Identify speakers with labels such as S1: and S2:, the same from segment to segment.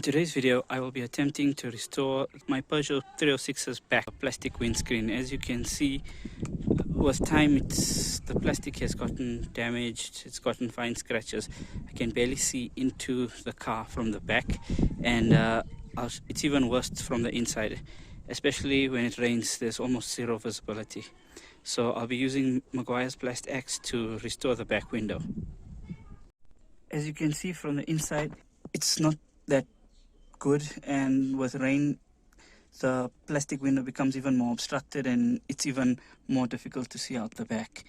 S1: In today's video, I will be attempting to restore my Peugeot 306's back plastic windscreen. As you can see, with time, the plastic has gotten damaged, it's gotten fine scratches. I can barely see into the car from the back, and it's even worse from the inside. Especially when it rains, there's almost zero visibility. So I'll be using Meguiar's PlastX to restore the back window. As you can see from the inside, it's not that good, and with rain the plastic window becomes even more obstructed and it's even more difficult to see out the back.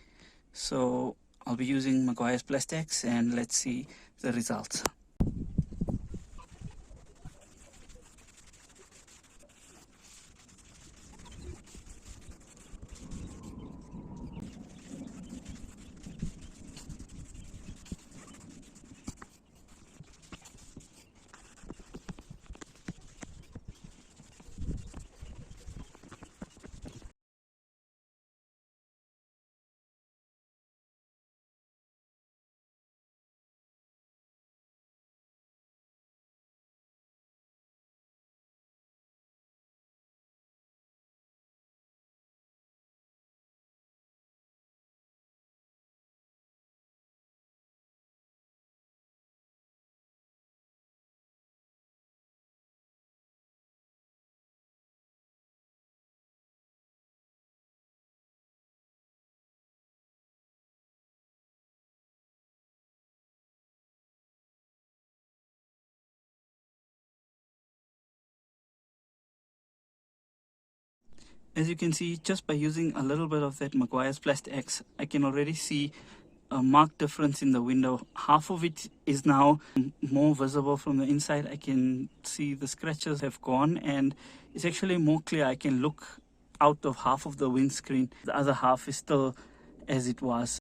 S1: So I'll be using Meguiar's PlastX and let's see the results. As you can see, just by using a little bit of that Meguiar's PlastX, I can already see a marked difference in the window. Half of it is now more visible from the inside. I can see the scratches have gone and it's actually more clear. I can look out of half of the windscreen. The other half is still as it was.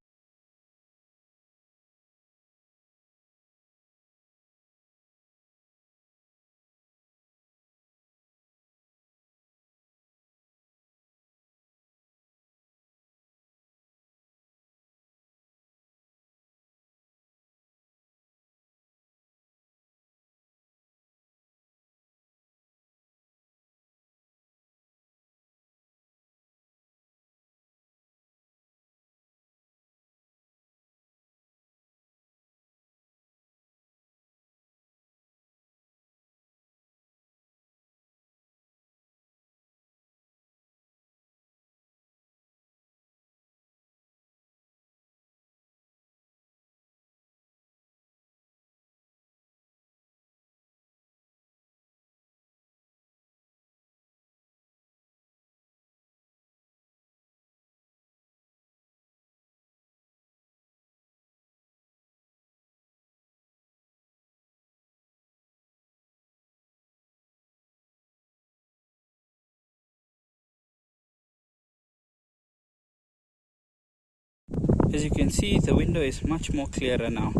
S1: As you can see, the window is much more clearer now.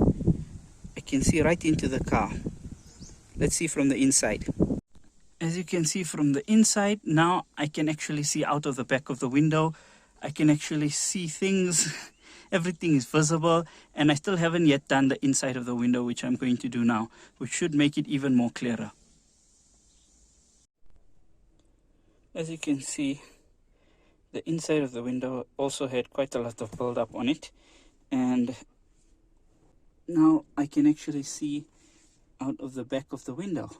S1: I can see right into the car. Let's see from the inside. As you can see from the inside, now I can actually see out of the back of the window. I can actually see things. Everything is visible, and I still haven't yet done the inside of the window, which I'm going to do now, which should make it even more clearer. As you can see, the inside of the window also had quite a lot of build-up on it, and now I can actually see out of the back of the window.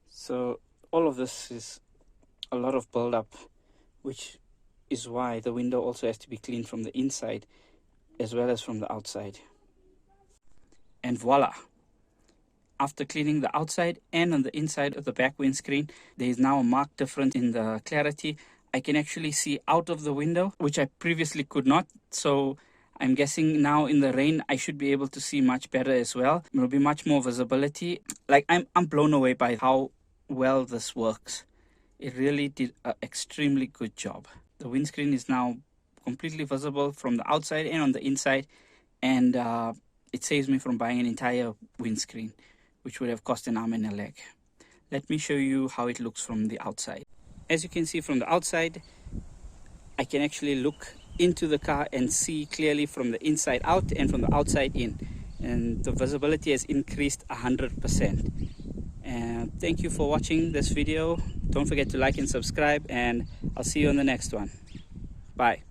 S1: So all of this is a lot of build-up, which is why the window also has to be cleaned from the inside as well as from the outside. And voila! After cleaning the outside and on the inside of the back windscreen, there is now a marked difference in the clarity. I can actually see out of the window, which I previously could not. So I'm guessing now in the rain, I should be able to see much better as well. There will be much more visibility. Like, I'm blown away by how well this works. It really did an extremely good job. The windscreen is now completely visible from the outside and on the inside. And it saves me from buying an entire windscreen, which would have cost an arm and a leg. Let me show you how it looks from the outside. As you can see from the outside, I can actually look into the car and see clearly from the inside out and from the outside in. And the visibility has increased 100%. Thank you for watching this video. Don't forget to like and subscribe, and I'll see you on the next one. Bye.